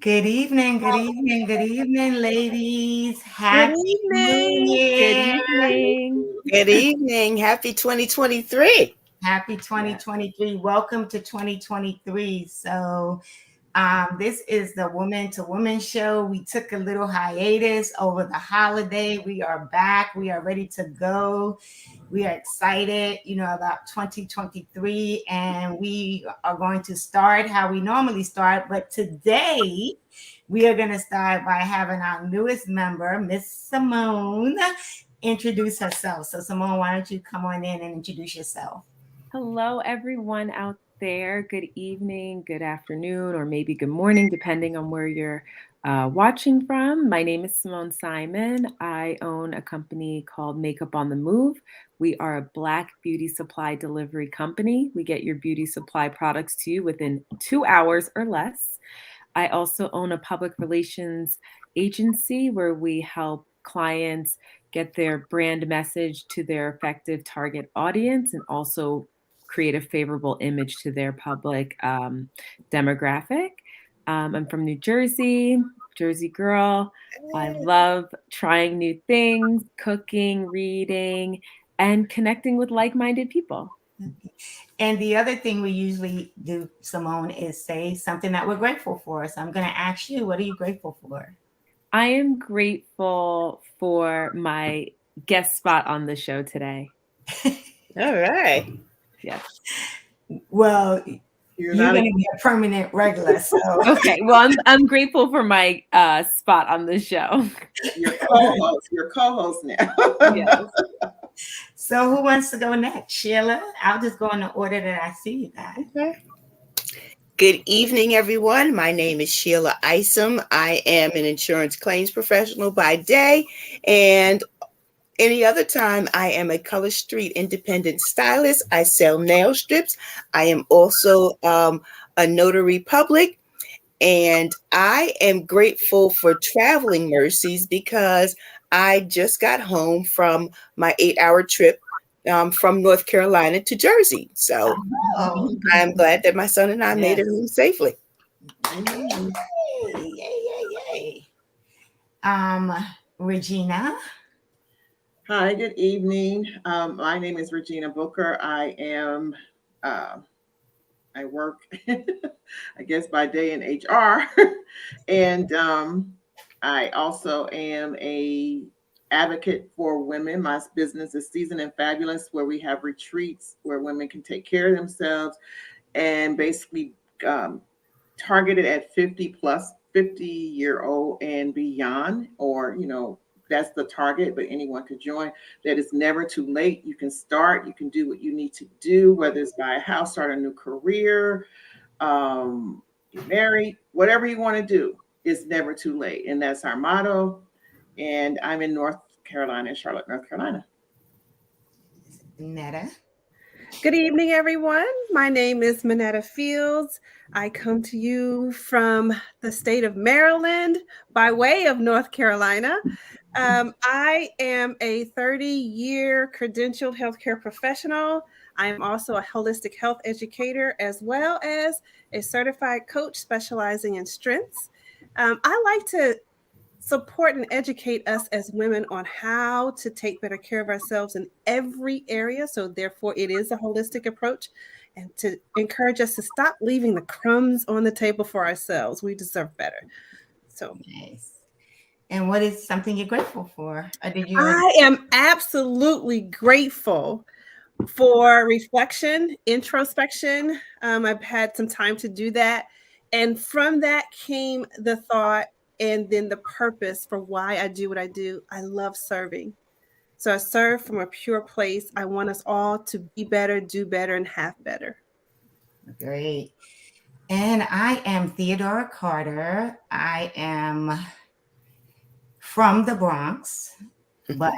Good evening, ladies. Good Happy New evening. Good Year. evening. Good evening. Happy 2023. Happy Yes. 2023. Welcome to 2023. This is the Woman to Woman show. We took a little hiatus over the holiday. We are back. We are ready to go. We are excited, about 2023, and we are going to start how we normally start. But today, we are going to start by having our newest member, Miss Simone, introduce herself. So, Simone, why don't you come on in and introduce yourself? Hello, everyone out there. Good evening, good afternoon, or maybe good morning, depending on where you're watching from. My name is Simone Simon. I own a company called Makeup on the Move. We are a Black beauty supply delivery company. We get your beauty supply products to you within 2 hours or less. I also own a public relations agency where we help clients get their brand message to their effective target audience and also create a favorable image to their public demographic. I'm from New Jersey, Jersey girl. I love trying new things, cooking, reading, and connecting with like minded people. And the other thing we usually do, Simone, is say something that we're grateful for. So, I'm going to ask you, what are you grateful for? I am grateful for my guest spot on the show today. All right. Yes. Well, You're you're not going to be a permanent regular. So, Okay. Well, I'm grateful for my spot on the show. your co-host. Your co-host now. Yes. So who wants to go next? Sheila? I'll just go in the order that I see you guys. Okay. Good evening, everyone. My name is Sheila Isom. I am an insurance claims professional by day, and any other time, I am a Color Street independent stylist. I sell nail strips. I am also a notary public. And I am grateful for traveling mercies because I just got home from my 8-hour trip from North Carolina to Jersey. So Oh, I'm glad that my son and I made it Yes. home safely. yay, yay, yay, yay. Regina? Hi, good evening. My name is Regina Booker. I work, I guess, by day in HR, and I also am a advocate for women. My business is Season and Fabulous, where we have retreats where women can take care of themselves and basically um, targeted at 50 plus 50-year-old and beyond, or that's the target, but anyone could join. That is never too late. You can start, you can do what you need to do, whether it's buy a house, start a new career, get married, whatever you want to do, it's never too late. And that's our motto. And I'm in North Carolina, Charlotte, North Carolina. Netta? Good evening, everyone. My name is Manetta Fields. I come to you from the state of Maryland by way of North Carolina. I am a 30-year credentialed healthcare professional. I am also a holistic health educator as well as a certified coach specializing in strengths. I like to support and educate us as women on how to take better care of ourselves in every area. So, therefore, it is a holistic approach and to encourage us to stop leaving the crumbs on the table for ourselves. We deserve better. So, Nice. And what is something you're grateful for? Or did you already? I am absolutely grateful for reflection, introspection. I've had some time to do that. And from that came the thought and then the purpose for why I do what I do. I love serving. So I serve from a pure place. I want us all to be better, do better, and have better. Great. And I am Theodora Carter. I am from the Bronx, but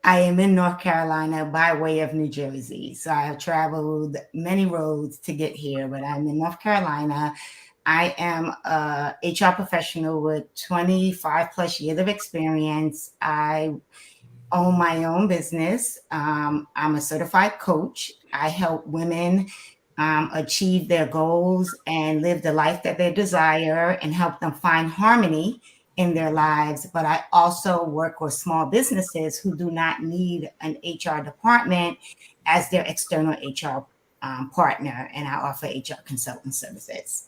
I am in North Carolina by way of New Jersey. So I have traveled many roads to get here, but I'm in North Carolina. I am a HR professional with 25 plus years of experience. I own my own business. I'm a certified coach. I help women achieve their goals and live the life that they desire and help them find harmony in their lives. But I also work with small businesses who do not need an HR department as their external HR partner, and I offer HR consulting services.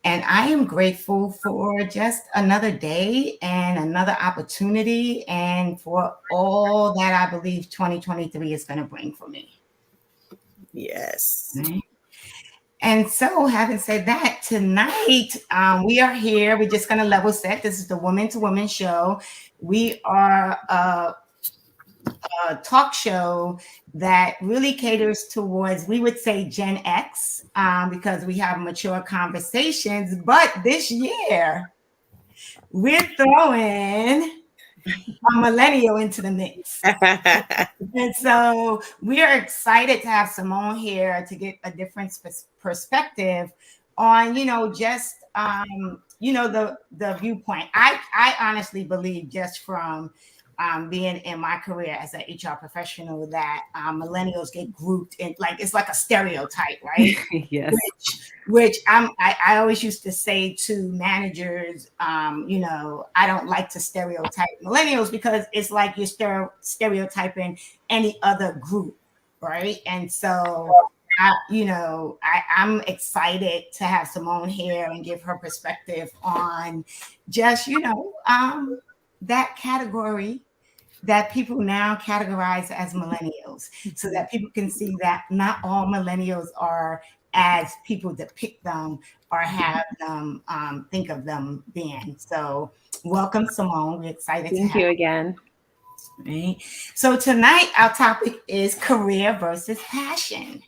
And I am grateful for just another day and another opportunity and for all that I believe 2023 is going to bring for me. Yes. Right? And so, having said that, tonight we are here. We're just going to level set. This is the Woman to Woman show. We are a talk show that really caters towards, we would say, Gen X, because we have mature conversations. But this year, we're throwing a millennial into the mix. And so we are excited to have Simone here to get a different perspective on, just, the viewpoint. I honestly believe, just from being in my career as an HR professional, that millennials get grouped in, like, it's like a stereotype, right? Yes. Which I always used to say to managers, I don't like to stereotype millennials, because it's like you're stereotyping any other group, right? And so I'm excited to have Simone here and give her perspective on just that category that people now categorize as millennials, so that people can see that not all millennials are as people depict them or have them think of them being. So welcome, Simone. We're excited to Thank have you again. you. Right? So tonight our topic is career versus passion.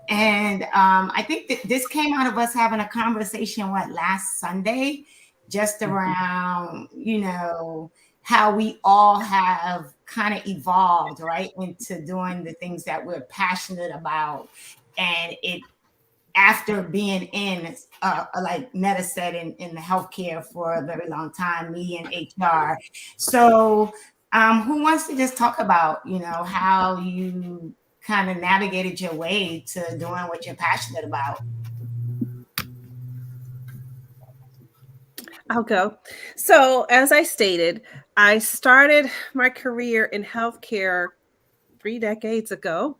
And I think that this came out of us having a conversation, last Sunday, just around, how we all have kind of evolved, right, into doing the things that we're passionate about. And it, after being in, like Netta said, in the healthcare for a very long time, me in HR. So who wants to just talk about, how you kind of navigated your way to doing what you're passionate about? I'll go. So, as I stated, I started my career in healthcare 3 decades ago,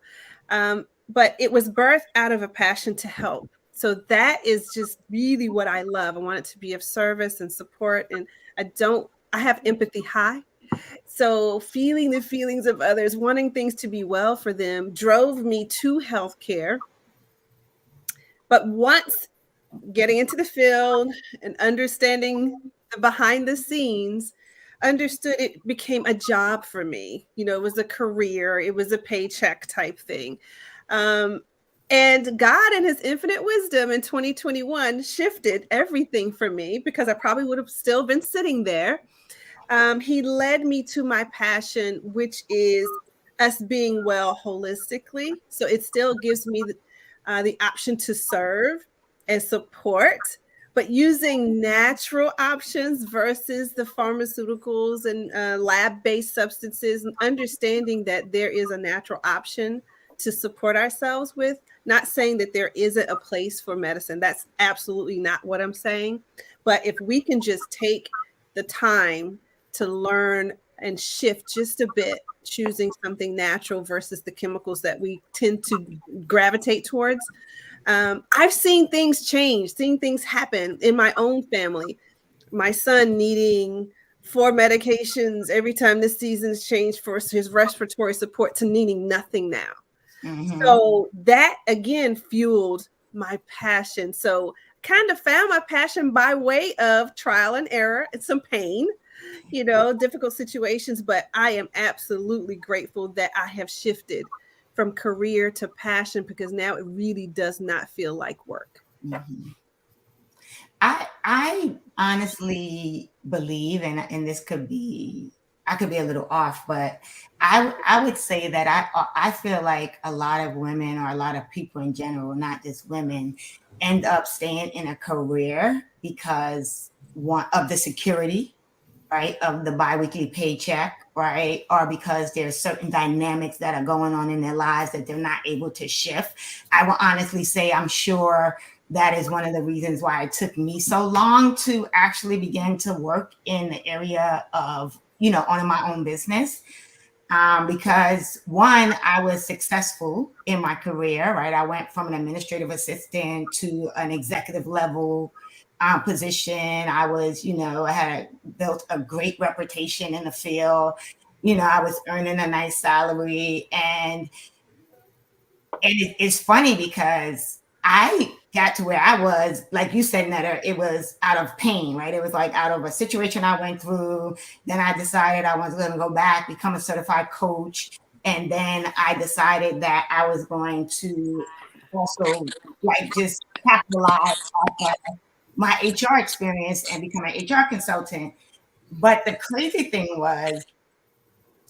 but it was birthed out of a passion to help. So, that is just really what I love. I want it to be of service and support. And I have empathy high. So, feeling the feelings of others, wanting things to be well for them, drove me to healthcare. But once getting into the field and understanding the behind the scenes, understood it became a job for me. It was a career, it was a paycheck type thing. Um, and God, in his infinite wisdom in 2021, shifted everything for me, because I probably would have still been sitting there. He led me to my passion, which is us being well holistically. So it still gives me the option to serve and support, but using natural options versus the pharmaceuticals and lab-based substances, and understanding that there is a natural option to support ourselves with. Not saying that there isn't a place for medicine. That's absolutely not what I'm saying. But if we can just take the time to learn and shift just a bit, choosing something natural versus the chemicals that we tend to gravitate towards. I've seen things change, seen things happen in my own family. My son needing 4 medications every time the seasons change for his respiratory support, to needing nothing now. Mm-hmm. So that again fueled my passion. So kind of found my passion by way of trial and error and some pain, difficult situations. But I am absolutely grateful that I have shifted from career to passion, because now it really does not feel like work. Mm-hmm. I honestly believe, and this could be, I could be a little off, but I would say that I feel like a lot of women, or a lot of people in general, not just women, end up staying in a career because one of the security, right, of the biweekly paycheck, right, or because there's certain dynamics that are going on in their lives that they're not able to shift. I will honestly say I'm sure that is one of the reasons why it took me so long to actually begin to work in the area of, owning my own business. Because one, I was successful in my career, right? I went from an administrative assistant to an executive level position. I was, I had built a great reputation in the field. I was earning a nice salary, and it's funny because I got to where I was, like you said, Netta, it was out of pain, right? It was like out of a situation I went through. Then I decided I was going to go back, become a certified coach. And then I decided that I was going to also like just capitalize off of my HR experience and become an HR consultant. But the crazy thing was,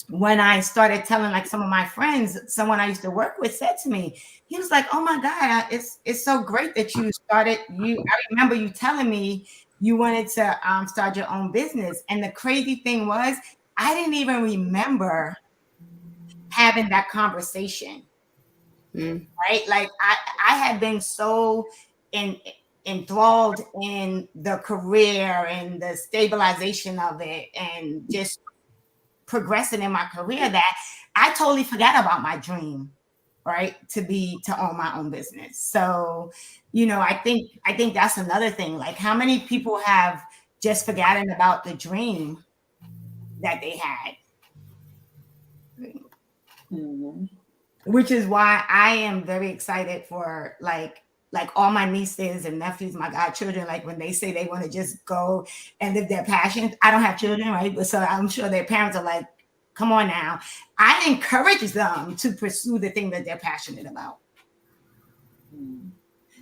when I started telling like some of my friends, someone I used to work with said to me, he was like, "Oh my God, it's so great that you started. I remember you telling me you wanted to start your own business." And the crazy thing was, I didn't even remember having that conversation. Right? Like I had been so in, enthralled in the career and the stabilization of it, and just progressing in my career, that I totally forgot about my dream, right? To own my own business. So, I think that's another thing. Like, how many people have just forgotten about the dream that they had? Mhm. Which is why I am very excited for like all my nieces and nephews, my godchildren, like when they say they want to just go and live their passion. I don't have children, right? But so I'm sure their parents are like, come on now. I encourage them to pursue the thing that they're passionate about. Mhm.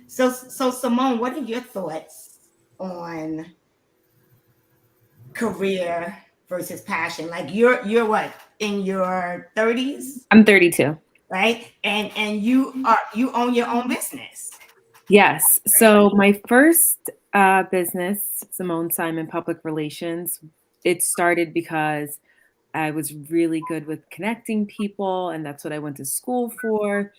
So Simone, what are your thoughts on career versus passion? Like you're what, in your 30s, I'm 32. right? And you own your own business. Yes. So my first business, Simone Simon Public Relations, it started because I was really good with connecting people, and that's what I went to school for.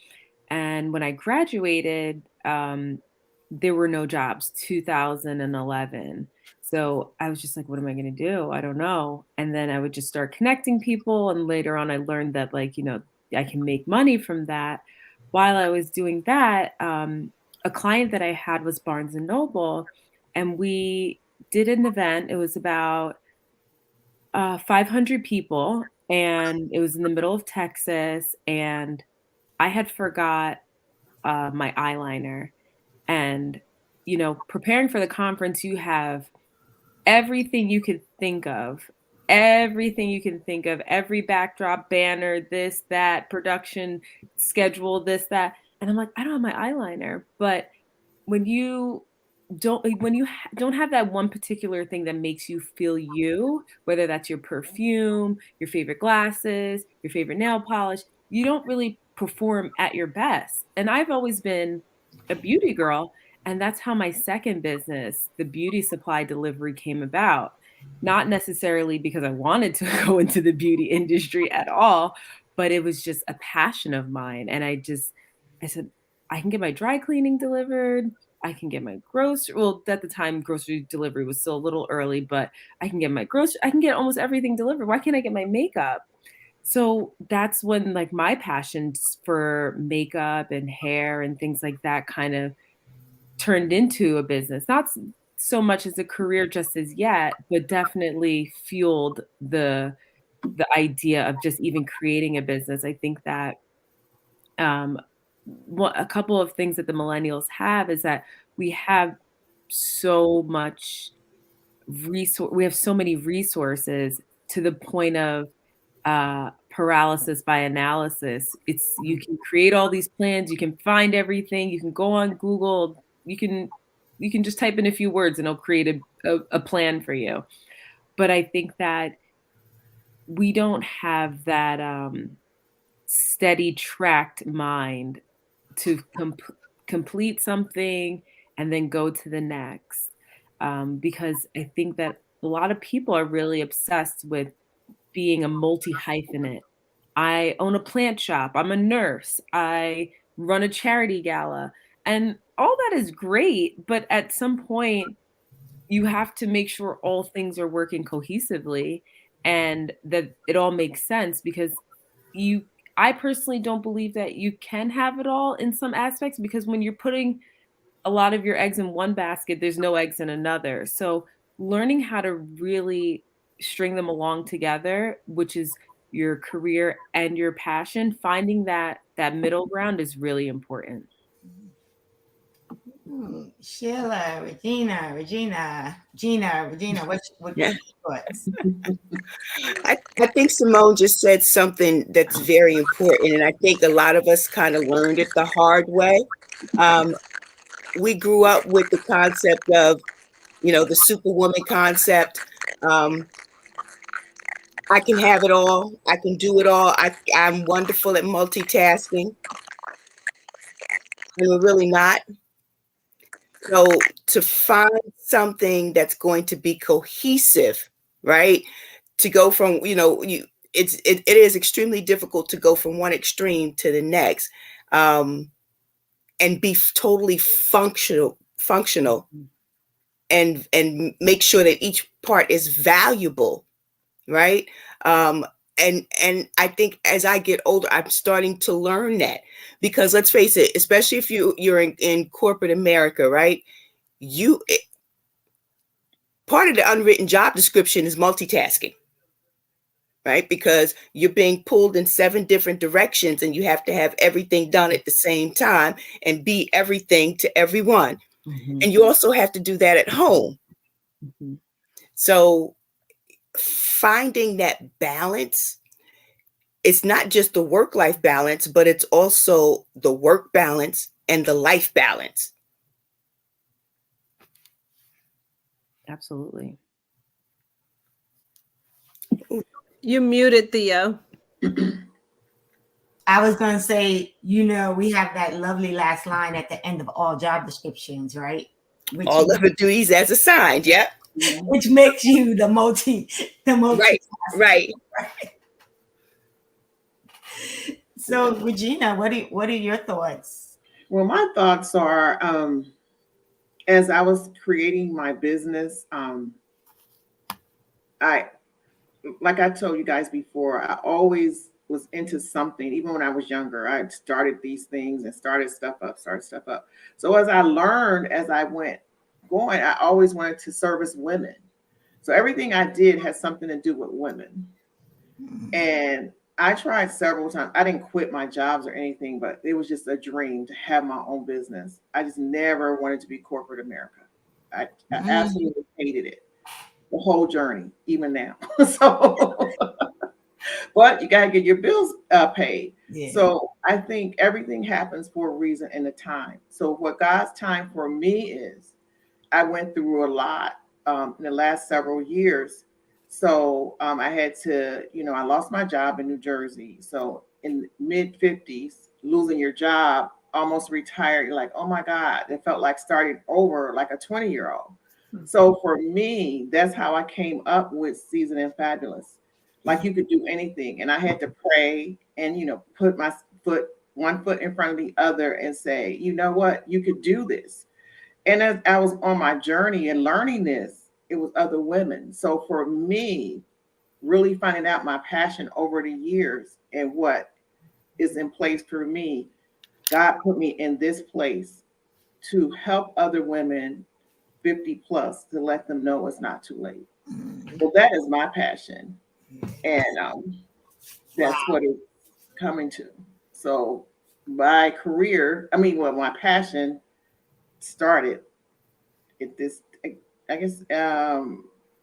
And when I graduated, there were no jobs, 2011. So I was just like, what am I going to do? I don't know. And then I would just start connecting people. And later on, I learned that, like, I can make money from that. While I was doing that, a client that I had was Barnes and Noble. And we did an event. It was about 500 people. And it was in the middle of Texas. And I had forgot my eyeliner. And, preparing for the conference, you have everything you could think of, every backdrop, banner, this, that, production schedule, this, that. And I'm like, I don't have my eyeliner. But when you don't have that one particular thing that makes you feel you, whether that's your perfume, your favorite glasses, your favorite nail polish, you don't really perform at your best. And I've always been a beauty girl, and that's how my second business, the beauty supply delivery, came about. Not necessarily because I wanted to go into the beauty industry at all, but it was just a passion of mine. And I said, I can get my dry cleaning delivered. I can get my grocery. Well, at the time, grocery delivery was still a little early, but I can get my grocery. I can get almost everything delivered. Why can't I get my makeup? So that's when, like, my passions for makeup and hair and things like that kind of turned into a business. Not so much as a career just as yet, but definitely fueled the idea of just even creating a business. I think that um, a couple of things that the millennials have is that we have so much we have so many resources, to the point of paralysis by analysis. It's You can create all these plans, you can find everything, you can go on Google, you can just type in a few words and it'll create a plan for you. But I think that we don't have that steady tracked mind to complete something and then go to the next. Because I think that a lot of people are really obsessed with being a multi-hyphenate. I own a plant shop. I'm a nurse. I run a charity gala. And all that is great, but at some point, you have to make sure all things are working cohesively and that it all makes sense, because you I personally don't believe that you can have it all in some aspects, because when you're putting a lot of your eggs in one basket, there's no eggs in another. So learning how to really string them along together, which is your career and your passion, finding that middle ground is really important. Sheila, Regina, what Yeah. thoughts? I think Simone just said something that's very important, and I think a lot of us kind of learned it the hard way. Um, we grew up with the concept of, the superwoman concept. Um, I can have it all. I can do it all. I'm wonderful at multitasking, and we're really not. So to find something that's going to be cohesive, right? To go from, it is extremely difficult to go from one extreme to the next, and be totally functional, and make sure that each part is valuable, right? Um, and I think as I get older, I'm starting to learn that, because let's face it, especially if you're in corporate America, right? You Part of the unwritten job description is multitasking, right? Because you're being pulled in 7 different directions, and you have to have everything done at the same time and be everything to everyone. Mhm. And you also have to do that at home. Mhm. So finding that balance, it's not just the work-life balance, but it's also the work balance and the life balance. Absolutely. You muted, Theo. I was going to say, we have that lovely last line at the end of all job descriptions, right? All of the duties as assigned. Yep. Which makes you the Right. Right. So, Regina, what are your thoughts? Well, my thoughts are, as I was creating my business, I like I told you guys before, I always was into something. Even when I was younger, I started these things and started stuff up. So as I learned, as I went going, I always wanted to service women. So everything I did had something to do with women. And I tried several times. I didn't quit my jobs or anything, but it was just a dream to have my own business. I just never wanted to be corporate America. I absolutely hated it, the whole journey, even now. So, but you got to get your bills paid. Yeah. So I think everything happens for a reason and a time. So what God's time for me is, I went through a lot in the last several years. So I had to, I lost my job in New Jersey. So in mid 50s, losing your job, almost retired, you're like, oh my God, it felt like starting over like a 20-year-old. So for me, that's how I came up with Seasoned and Fabulous. Like you could do anything. And I had to pray and, put my one foot in front of the other and say, you know what, you could do this. And as I was on my journey and learning this, it was other women. So for me, really finding out my passion over the years and what is in place for me, God put me in this place to help other women 50 plus, to let them know it's not too late. So that is my passion. And that's what it's coming to. So my career, my passion started at this, I guess,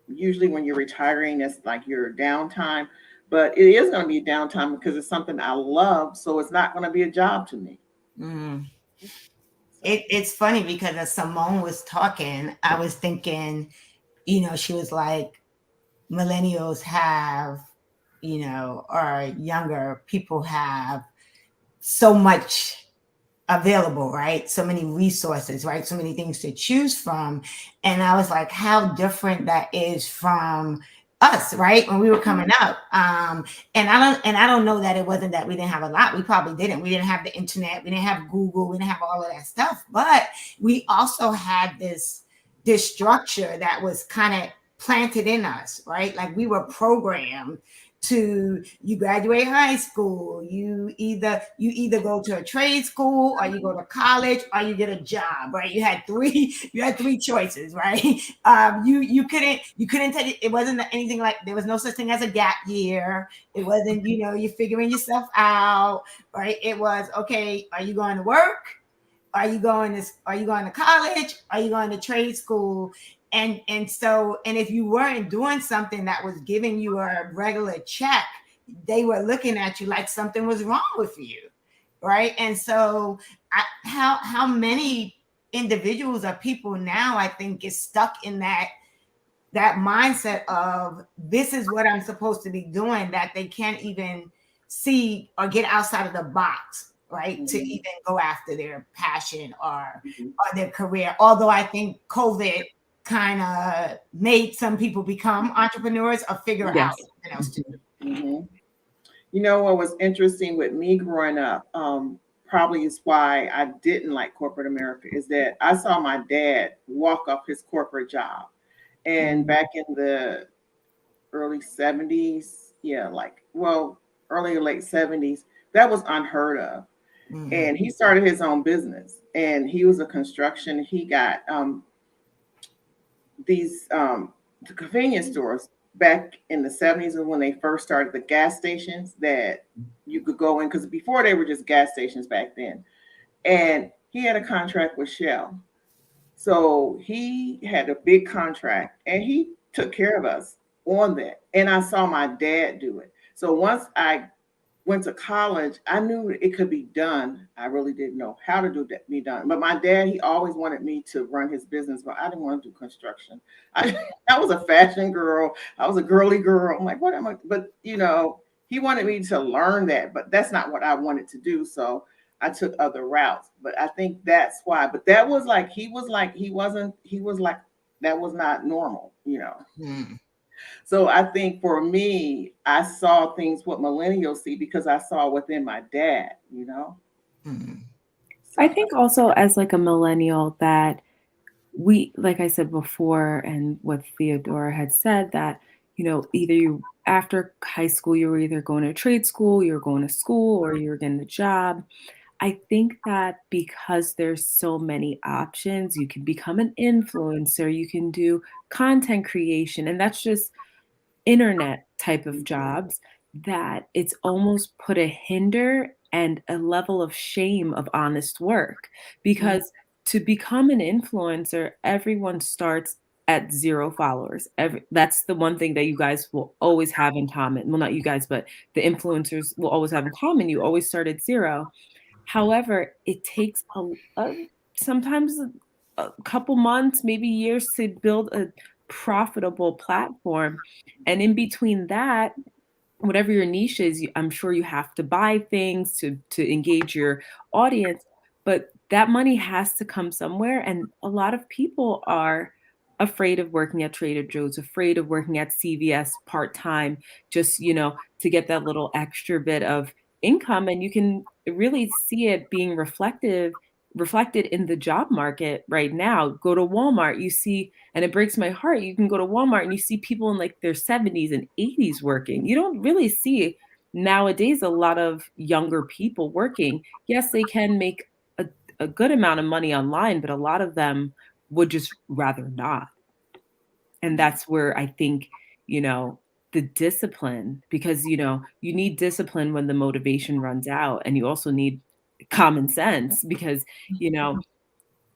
usually when you're retiring, it's like your downtime, but it is going to be downtime because it's something I love. So it's not going to be a job to me. It's funny because as Simone was talking, I was thinking, she was like, millennials have, or younger people have so much available, right? So many resources, right? So many things to choose from. And I was like, how different that is from us, right? When we were coming up. And I don't know that it wasn't that we didn't have a lot. We probably didn't. We didn't have the internet, we didn't have Google, we didn't have all of that stuff. But we also had this structure that was kind of planted in us, right? Like we were programmed to, you graduate high school, you either go to a trade school, or you go to college, or you get a job, right? You had three choices, right? You couldn't take it. It wasn't anything like, there was no such thing as a gap year. It wasn't, you're figuring yourself out, right? It was, okay, are you going to work? Are you going to college? Are you going to trade school? And if you weren't doing something that was giving you a regular check, they were looking at you like something was wrong with you, right? And so, how many individuals or people now, I think, is stuck in that mindset of, this is what I'm supposed to be doing, that they can't even see or get outside of the box, right? To even go after their passion or their career. Although I think COVID kind of made some people become entrepreneurs or figure out Yes. something else to do. Mm-hmm. You know what was interesting with me growing up, probably is why I didn't like corporate America, is that I saw my dad walk off his corporate job. And back in the early 70s, yeah, like, well, early or late 70s, that was unheard of. Mhm. And he started his own business, and he was a construction. He got these the convenience stores back in the 70s, and when they first started the gas stations that you could go in, because before they were just gas stations back then. And he had a contract with Shell. So he had a big contract, and he took care of us on that. And I saw my dad do it. So once I went to college, I knew it could be done. I really didn't know how to do that, be done. But my dad, he always wanted me to run his business, but I didn't want to do construction. I, I was a fashion girl. I was a girly girl. I'm like, what am I? But he wanted me to learn that, but that's not what I wanted to do. So I took other routes. But I think that's why. But that was like, he was like, that was not normal. Mm. So I think for me, I saw things what millennials see because I saw within my dad. Mm. I So think also as like a millennial that we, like I said before, and what Theodora had said, that, either you, after high school, you were either going to trade school, you're going to school, or you're getting a job. I think that because there's so many options, you can become an influencer, you can do content creation, and that's just internet type of jobs, that it's almost put a hinder and a level of shame of honest work. Because to become an influencer, everyone starts at 0 followers. That's the one thing that you guys will always have in common. Well, not you guys, but the influencers will always have in common. You always start at 0. However, it takes sometimes a couple months, maybe years, to build a profitable platform. And in between that, whatever your niche is, I'm sure you have to buy things to engage your audience, but that money has to come somewhere. And a lot of people are afraid of working at Trader Joe's, afraid of working at CVS part-time, just, to get that little extra bit of income. And you can really see it being reflected in the job market right now. Go to Walmart, you see, and it breaks my heart. You can go to Walmart and you see people in like their 70s and 80s working. You don't really see nowadays a lot of younger people working. Yes, they can make a good amount of money online, but a lot of them would just rather not. And that's where I think, you know, the discipline, because, you need discipline when the motivation runs out. And you also need common sense because, you know,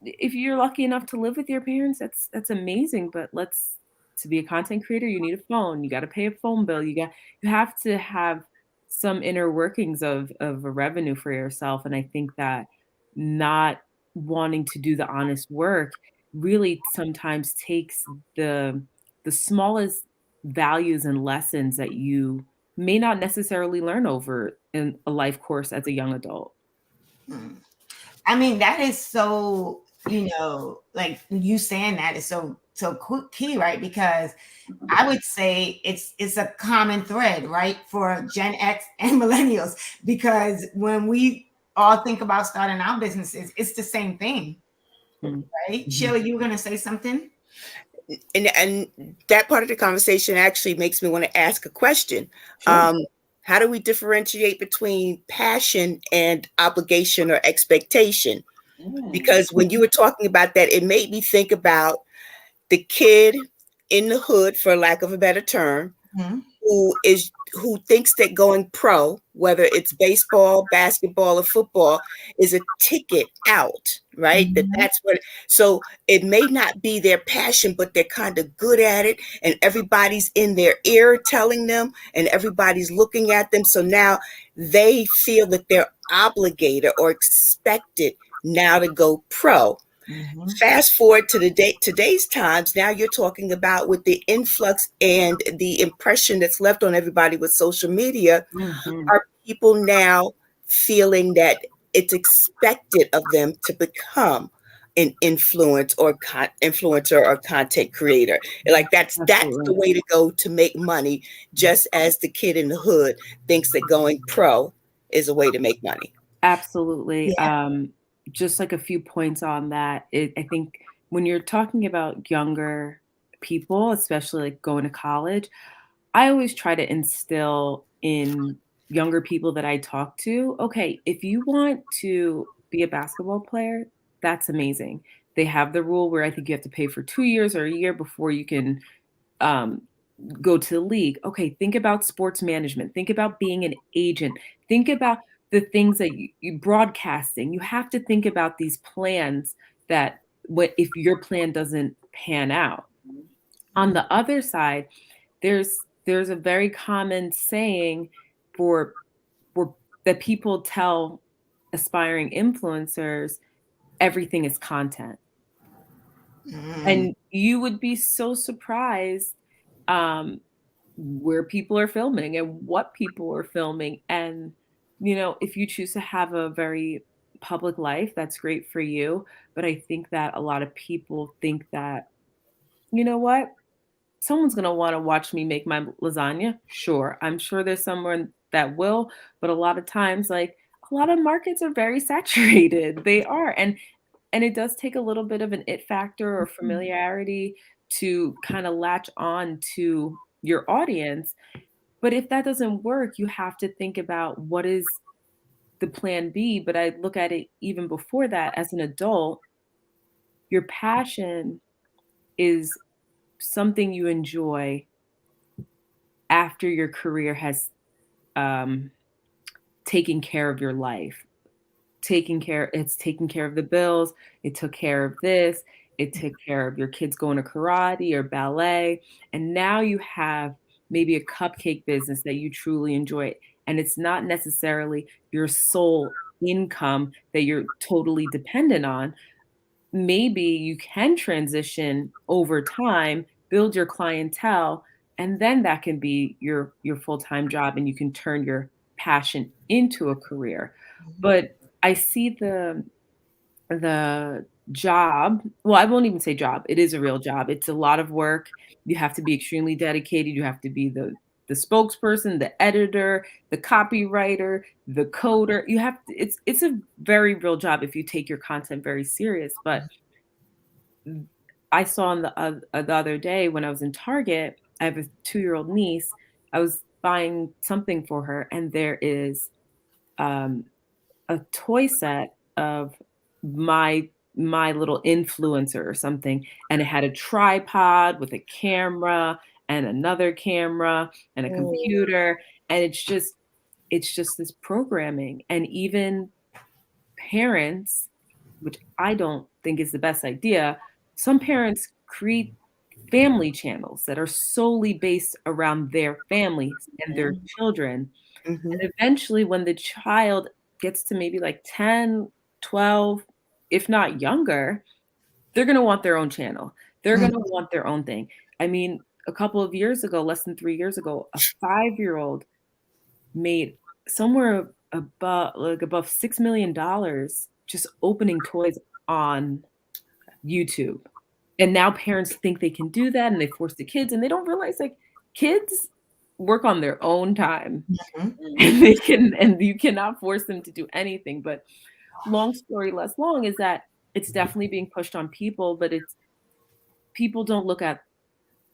if you're lucky enough to live with your parents, that's amazing. But to be a content creator, you need a phone. You got to pay a phone bill. You have to have some inner workings of a revenue for yourself. And I think that not wanting to do the honest work really sometimes takes the smallest values and lessons that you may not necessarily learn over in a life course as a young adult. Mm. I mean, that is so, like you saying that is so key, right? Because I would say it's a common thread, right, for Gen X and millennials, because when we all think about starting our businesses, it's the same thing, right? Sheila, you were gonna say something? And that part of the conversation actually makes me want to ask a question. Sure. How do we differentiate between passion and obligation or expectation? Because when you were talking about that, it made me think about the kid in the hood, for lack of a better term, Mhm. who thinks that going pro, whether it's baseball, basketball, or football, is a ticket out, right? Mhm. That's what. So it may not be their passion, but they're kind of good at it, and everybody's in their ear telling them, and everybody's looking at them. So now they feel that they're obligated or expected now to go pro. Mhm. Fast forward to today's times. Now you're talking about with the influx and the impression that's left on everybody with social media. Mhm. Are people now feeling that it's expected of them to become an influencer or content creator? Like that's the Absolutely. way to go to make money, just as the kid in the hood thinks that going pro is a way to make money. Absolutely. Yeah. Just like a few points on that. I think when you're talking about younger people, especially like going to college, I always try to instill in younger people that I talk to, okay, if you want to be a basketball player, that's amazing. They have the rule where I think you have to pay for 2 years or a year before you can um, go to the league. Okay, think about sports management. Think about being an agent. Think about the things that you broadcasting. You have to think about these plans that what if your plan doesn't pan out. On the other side, there's a very common saying for for that people tell aspiring influencers, everything is content. Mm. And you would be so surprised um, where people are filming and what people are filming. And, if you choose to have a very public life, that's great for you. But I think that a lot of people think that, you know what? Someone's going to want to watch me make my lasagna. Sure. I'm sure there's someone that will. But a lot of times, like, a lot of markets are very saturated. They are. And it does take a little bit of an it factor or familiarity to kind of latch on to your audience. But if that doesn't work, you have to think about what is the plan B. But I look at it even before that as an adult, your passion is something you enjoy after your career has um, taken care of your life. It's taking care of the bills, it took care of this, it took care of your kids going to karate or ballet, and now you have maybe a cupcake business that you truly enjoy, and it's not necessarily your sole income that you're totally dependent on. Maybe you can transition over time, build your clientele, and then that can be your full-time job and you can turn your passion into a career. But I see the job, well, I won't even say job. It is a real job. It's a lot of work. You have to be extremely dedicated. You have to be the spokesperson, the editor, the copywriter, the coder. You have to, it's a very real job if you take your content very serious. But I saw on the other day when I was in Target, I have a 2-year-old niece. I was buying something for her, and there is um, a toy set of my my little influencer or something, and it had a tripod with a camera and another camera and a Oh. computer, and it's just this programming. And even parents, which I don't think is the best idea, some parents create family channels that are solely based around their families and their children. Hmm. And eventually, when the child gets to maybe like 10, 12, if not younger, they're going to want their own channel. They're Mm. going to want their own thing. I mean, a couple of years ago, less than 3 years ago, a 5-year-old made somewhere above $6 million just opening toys on YouTube. And now parents think they can do that and they force the kids and they don't realize like kids work on their own time Mhm. and they can and you cannot force them to do anything. But long story less long is that it's definitely being pushed on people, but it's people don't look at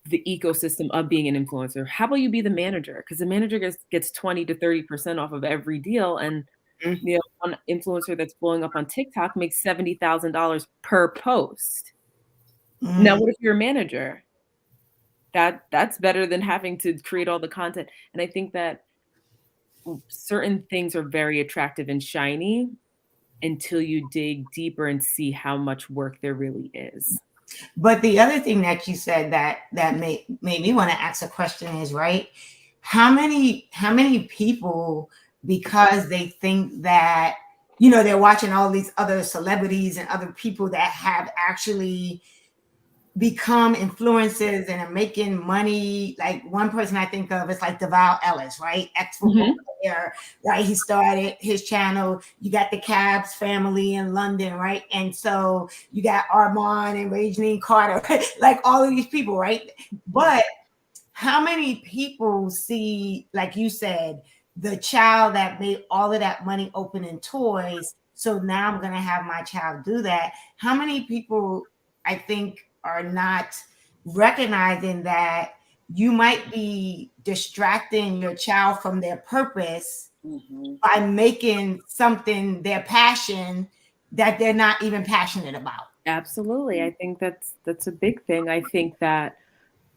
the ecosystem of being an influencer. How about you be the manager? Because the manager gets 20 to 30% off of every deal. And Mm. you know, one influencer that's blowing up on TikTok makes $70,000 per post. Now, Mm. what if you're a manager? That's better than having to create all the content. And I think that certain things are very attractive and shiny until you dig deeper and see how much work there really is. But the other thing that you said that made me want to ask a question is, right, how many people, because they think that, you know, they're watching all these other celebrities and other people that have actually become influencers and are making money. Like one person I think of is like Deval Ellis, right? Ex-football player, right? He started his channel. You got the Cabs family in London, right? And so you got Armand and Regine Carter, like all of these people, right? But how many people see, like you said, the child that made all of that money opening toys? So now I'm going to have my child do that. How many people, I think, are not recognizing that you might be distracting your child from their purpose by making something their passion that they're not even passionate about? Absolutely. I think that's a big thing. I think that,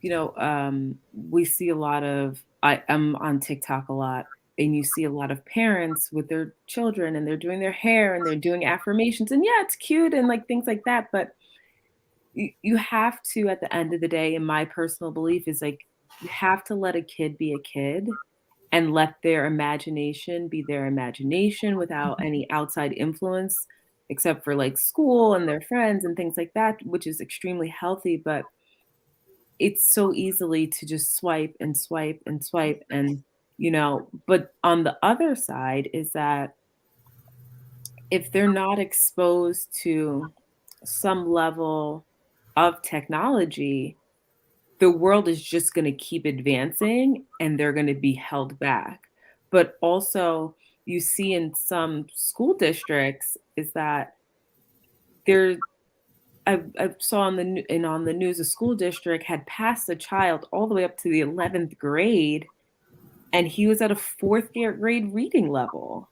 you know, we see a lot of I'm on TikTok a lot, and you see a lot of parents with their children and they're doing their hair and they're doing affirmations. And yeah, it's cute and like things like that. But you have to, at the end of the day, in my personal belief, is like you have to let a kid be a kid and let their imagination be their imagination without any outside influence, except for like school and their friends and things like that, which is extremely healthy. But it's so easily to just swipe and swipe and swipe. And, you know, but on the other side is that if they're not exposed to some level of technology, the world is just going to keep advancing and they're going to be held back. But also, you see in some school districts is that there I saw on the news a school district had passed a child all the way up to the 11th grade and he was at a fourth grade reading level.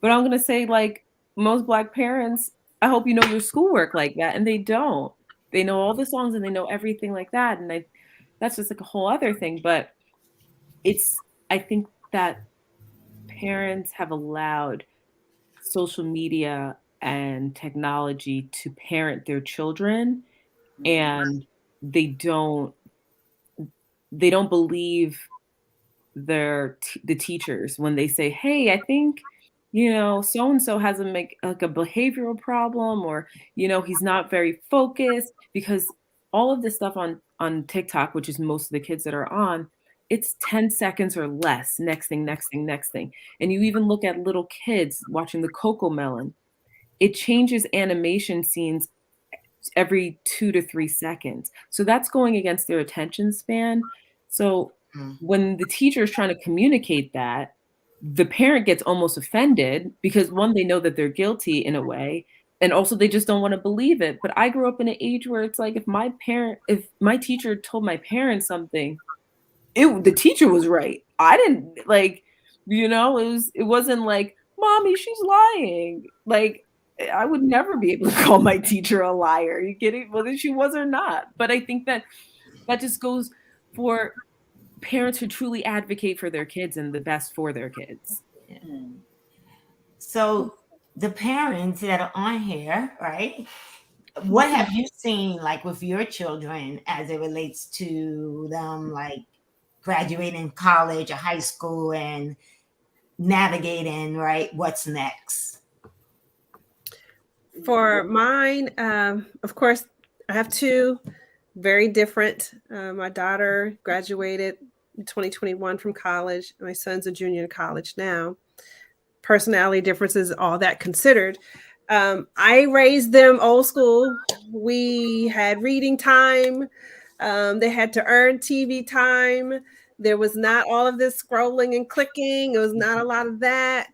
But I'm going to say like most Black parents, I hope you know your schoolwork like that, and they don't. They know all the songs and they know everything like that, and that's just like a whole other thing. But I think that parents have allowed social media and technology to parent their children, and they don't they don't believe the teachers when they say, "Hey, I think you know so and so has like a behavioral problem, or you know he's not very focused," because all of this stuff on TikTok, which is most of the kids that are on, it's 10 seconds or less. Next thing, next thing, next thing. And you even look at little kids watching the Coco Melon. It changes animation scenes every 2 to 3 seconds. So that's going against their attention span. So Mm. when the teacher is trying to communicate that, the parent gets almost offended because one, they know that they're guilty in a way, and also they just don't want to believe it. But I grew up in an age where it's like if my teacher told my parents something, the teacher was right. I didn't like, you know, it wasn't like, mommy, she's lying. Like I would never be able to call my teacher a liar. Are you kidding? Whether she was or not. But I think that just goes for parents who truly advocate for their kids and the best for their kids. So the parents that are on here, right? What have you seen like with your children as it relates to them like graduating college or high school and navigating, right? What's next? For mine, of course, I have two very different. My daughter graduated in 2021 from college. My son's a junior in college now. personality differences, all that considered. I raised them old school. We had reading time. They had to earn TV time. There was not all of this scrolling and clicking. It was not a lot of that.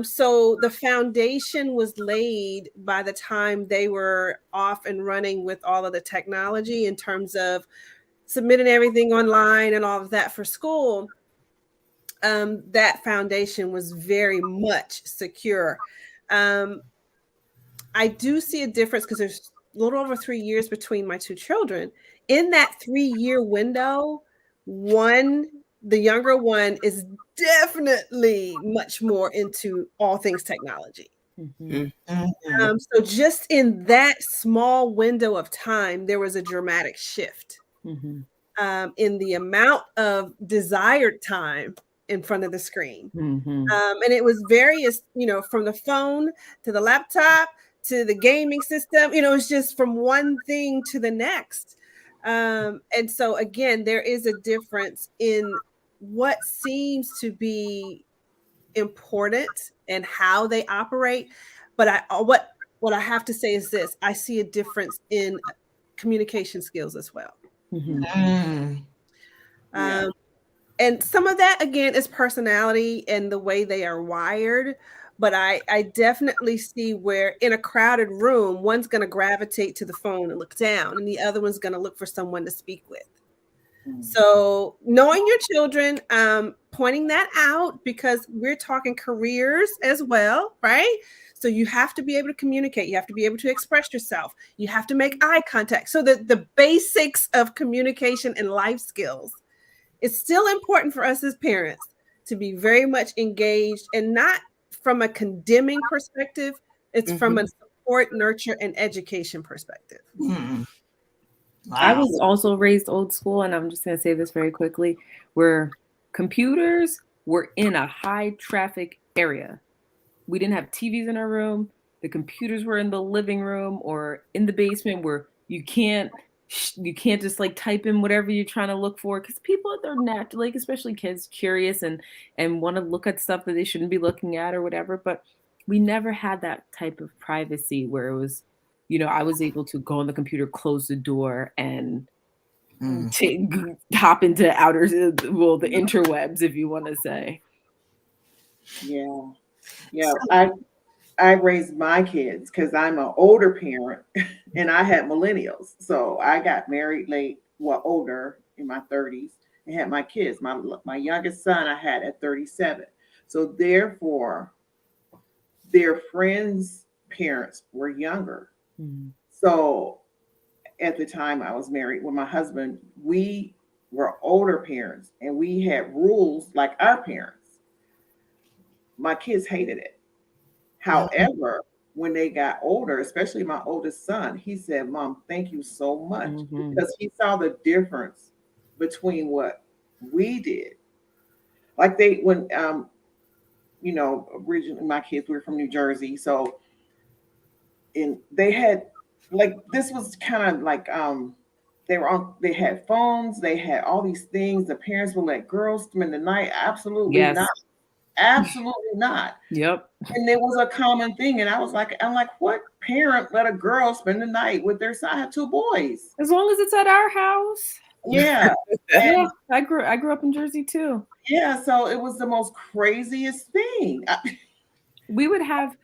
So the foundation was laid by the time they were off and running with all of the technology in terms of submitting everything online and all of that for school. That foundation was very much secure. Um, I do see a difference because there's a little over 3 years between my two children. In that 3 year window, the younger one is definitely much more into all things technology. Mhm. So just in that small window of time, there was a dramatic shift Mhm. in the amount of desired time in front of the screen. Mhm. And it was various, from the phone to the laptop to the gaming system, it's just from one thing to the next. And so, again, there is a difference in what seems to be important and how they operate. But what I have to say is this: I see a difference in communication skills as well. Mhm. Yeah. Um, and some of that again is personality and the way they are wired, but I definitely see where in a crowded room one's going to gravitate to the phone and look down and the other one's going to look for someone to speak with. So knowing your children, pointing that out, because we're talking careers as well, right? So you have to be able to communicate, you have to be able to express yourself, you have to make eye contact, so that the basics of communication and life skills. It's still important for us as parents to be very much engaged, and not from a condemning perspective. It's from a support, nurture, and education perspective. I Wow. was also raised old school, and I'm just going to say this very quickly, where computers were in a high traffic area. We didn't have TVs in our room. The computers were in the living room or in the basement, where you can't just like type in whatever you're trying to look for, because people, they're natural, like especially kids, curious and want to look at stuff that they shouldn't be looking at or whatever. But we never had that type of privacy where it was, I was able to go on the computer, close the door, and take, hop into the interwebs, if you want to say. Yeah. Yeah. I raised my kids because I'm an older parent and I had millennials. So I got married late, well, older in my 30s, and had my kids. My youngest son I had at 37. So therefore, their friends' parents were younger. Mhm. So at the time I was married with my husband, we were older parents and we had rules like our parents. My kids hated it. However, when they got older, especially my oldest son, he said, "Mom, thank you so much," Mhm. because he saw the difference between what we did. Like originally my kids were from New Jersey, so and they had like this was kind of like they had phones, they had all these things. The parents would let girls spend the night. Absolutely Yes. not. Absolutely not. Yep. And it was a common thing. And I'm like, what parent let a girl spend the night with their son? I have two boys. As long as it's at our house. Yeah. Yeah, And I grew up in Jersey too. yeah, so it was the most craziest thing. We would have,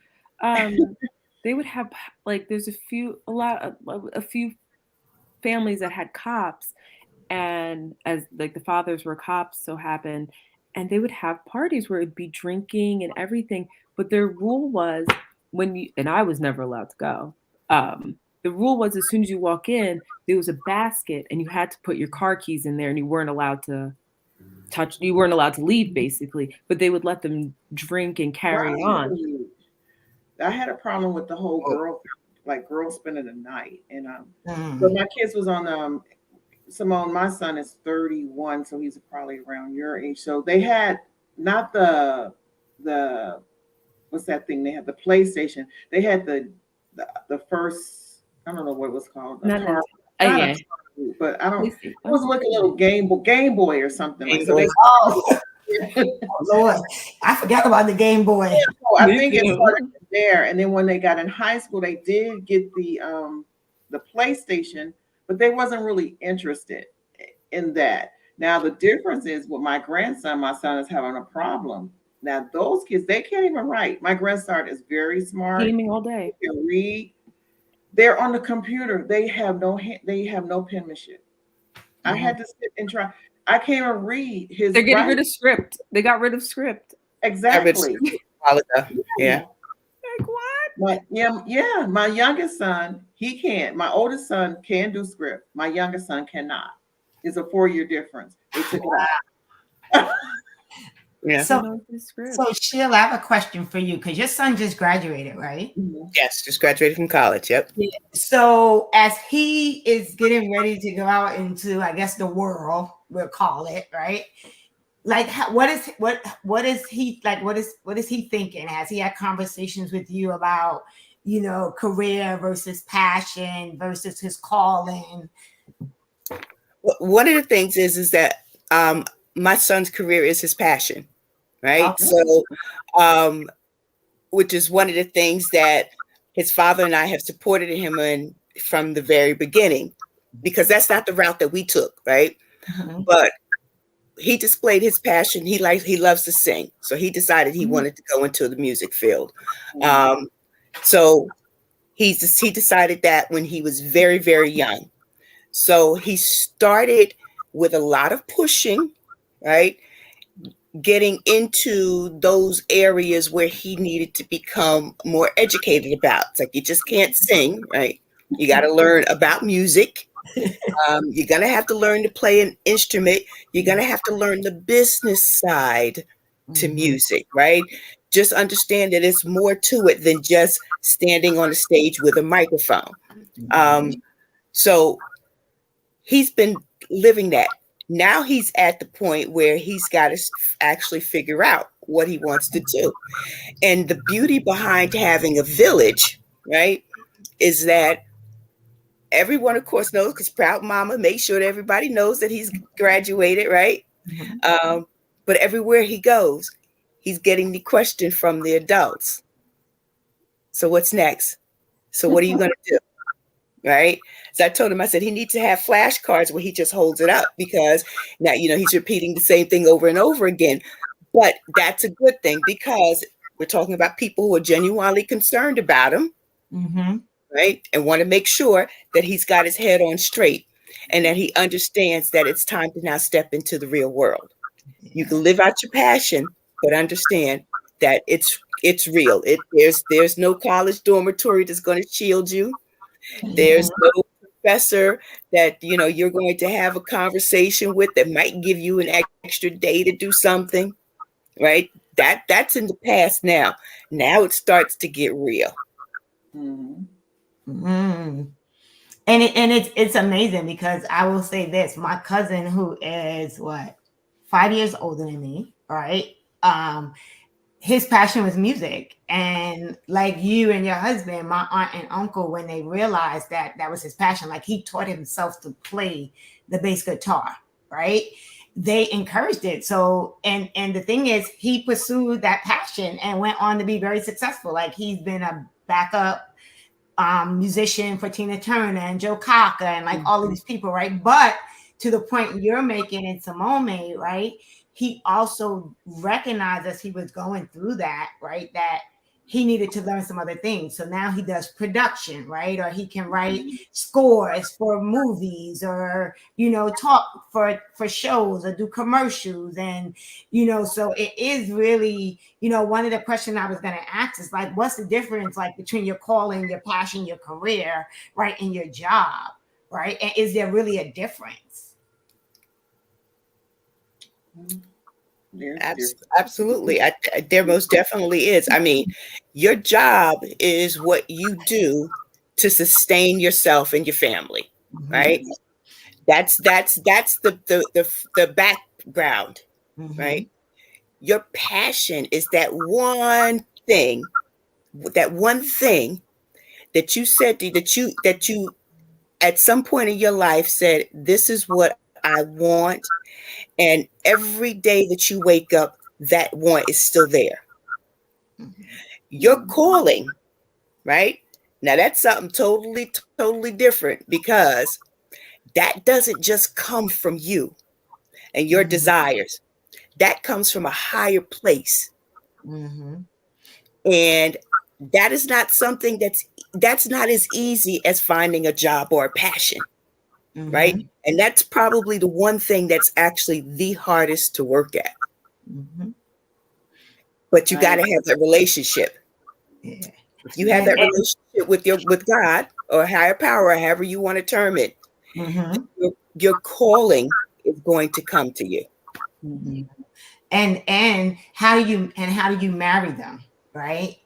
they would have, like, there's a few families that had cops, and as like the fathers were cops, so happened, and they would have parties where it'd be drinking and everything. But their rule was, and I was never allowed to go. The rule was, as soon as you walk in, there was a basket, and you had to put your car keys in there, and you weren't allowed to leave, basically. But they would let them drink and carry on. Right. I had a problem with the whole girls spending the night. And but my kids was on Simone, my son is 31, so he's probably around your age. So they had not the what's that thing? They had the PlayStation. They had the first, I don't know what it was called, Not Atari, Oh, not yeah. Atari, but I don't. PlayStation. It was like a little Game Boy or something like. So Oh. Lord, I forgot about the Game Boy. So I Me think it too. started from there, and then when they got in high school, they did get the PlayStation, but they wasn't really interested in that. Now the difference is with my grandson, my son is having a problem. Now those kids, they can't even write. My grandson is very smart. Gaming all He day. can read. They're on the computer. They have no they have no penmanship. I Mhm. had to sit and try. I can't even read his They're getting rid writing. of script. They got rid of script. I read Exactly. a while ago. Yeah. Like what? Yeah, my youngest son, he can. My oldest son can do script. My youngest son cannot. It's a 4-year difference. They took it out. Yeah. They So, don't do script. so Sheila, I have a question for you because your son just graduated, right? Mhm. Yes. Just graduated from college. Yep. Yeah. So, as he is getting ready to go out into, I guess, the world, we'll call it, right? Like, what is he like? What is he thinking? Has he had conversations with you about, career versus passion versus his calling? One of the things is that my son's career is his passion, right? Okay. So, um, which is one of the things that his father and I have supported him in from the very beginning, because that's not the route that we took, right? Mhm. But he displayed his passion. He loves to sing, so he decided he Mhm. wanted to go into the music field. Mhm. Um, so he decided that when he was very, very young. So he started with a lot of pushing, right? Getting into those areas where he needed to become more educated about. It's like you just can't sing, right? You got to learn about music. You're going to have to learn to play an instrument. You're going to have to learn the business side to Mhm. music, right? Just understand that it's more to it than just standing on a stage with a microphone. Um, so he's been living that. Now he's at the point where he's got to actually figure out what he wants to do. And the beauty behind having a village, right, is that everyone, of course, knows, because Proud Mama makes sure that everybody knows that he's graduated, right? Mhm. Um, but everywhere he goes, he's getting the question from the adults. So what's next? So what are you going to do? Right? So I told him, I said, he needs to have flashcards where he just holds it up, because now, he's repeating the same thing over and over again. But that's a good thing, because we're talking about people who are genuinely concerned about him, Mhm. right? And want to make sure that he's got his head on straight and that he understands that it's time to now step into the real world. You Yeah. can live out your passion, but understand that it's real. There's no college dormitory that's going to shield you. There's Mhm. no professor that you're going to have a conversation with that might give you an extra day to do something, right? That's in the past now. Now it starts to get real. Mhm. Mhm. And it's amazing because I will say this: my cousin, who is what 5 years older than me, right? His passion was music, and like you and your husband, my aunt and uncle, when they realized that that was his passion, like he taught himself to play the bass guitar, right? They encouraged it. So, and the thing is, he pursued that passion and went on to be very successful. Like he's been a backup musician for Tina Turner and Joe Cocker and like all of Mhm. these people, right? But to the point you're making in Simone, right? He also recognized as he was going through that, right? That he needed to learn some other things. So now he does production, right? Or he can write scores for movies or, talk for shows or do commercials. And, so it is really, one of the questions I was going to ask is like, what's the difference like between your calling, your passion, your career, right? And your job, right? And is there really a difference? There's different. Absolutely. There most definitely is. I mean, your job is what you do to sustain yourself and your family, Mm-hmm. right? That's the background, Mm-hmm. right? Your passion is that one thing that you said that you at some point in your life said, this is what I want. And every day that you wake up, that want is still there. Mhm. Your calling, right? Now that's something totally different, because that doesn't just come from you and your Mhm. desires. That comes from a higher place. Mhm. And that is not something that's not as easy as finding a job or a passion, right? Mhm. And that's probably the one thing that's actually the hardest to work at. Mhm. But you got I to have that relationship. Yeah. If you have And, that relationship with God or higher power, however you want to term it, mhm. your calling is going to come to you. Mhm. And how do you marry them, right?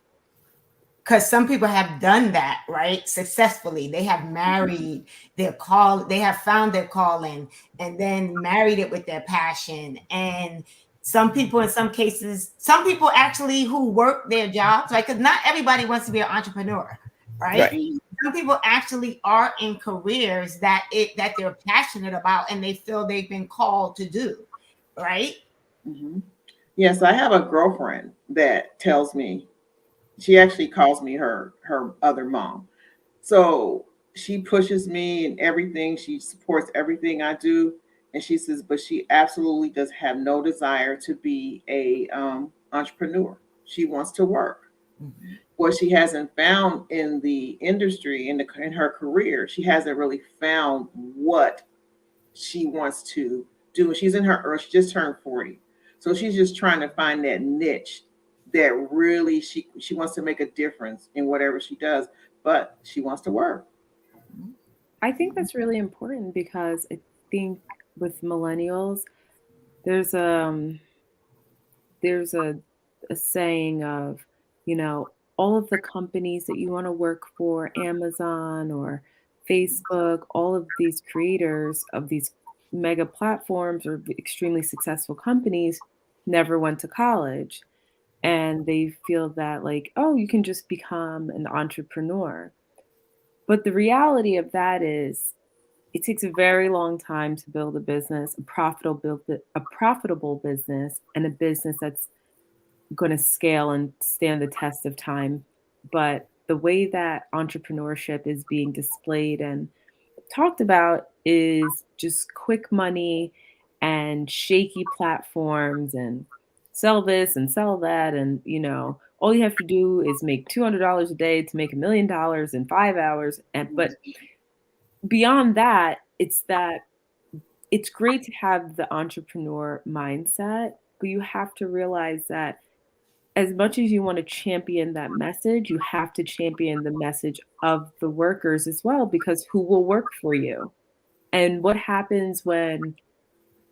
Because some people have done that, right, successfully. They have married their call, they have found their calling, and then married it with their passion. And some people, in some cases, some people actually who work their jobs, right? Because not everybody wants to be an entrepreneur, right? Right. Mhm. Some people actually are in careers that they're passionate about and they feel they've been called to do, right? Mhm. Yes, I have a girlfriend that tells me, she actually calls me her other mom. So she pushes me in everything. She supports everything I do, and she says, but she absolutely does have no desire to be a entrepreneur. She wants to work. Mhm. What she hasn't found in the industry, in her career, she hasn't really found what she wants to do. She's in her, or she just turned 40. So she's just trying to find that niche that really she wants to make a difference in whatever she does, but she wants to work. I think that's really important because I think with millennials, there's there's a saying of, you know, all of the companies that you want to work for, Amazon or Facebook, all of these creators of these mega platforms or extremely successful companies never went to college. And they feel that, like, oh, you can just become an entrepreneur. But the reality of that is it takes a very long time to build a business, a profitable business, and a business that's going to scale and stand the test of time. But the way that entrepreneurship is being displayed and talked about is just quick money and shaky platforms and sell this and sell that. And, all you have to do is make $200 a day to make $1 million in 5 hours. But beyond that, it's great to have the entrepreneur mindset, but you have to realize that as much as you want to champion that message, you have to champion the message of the workers as well, because who will work for you? And what happens when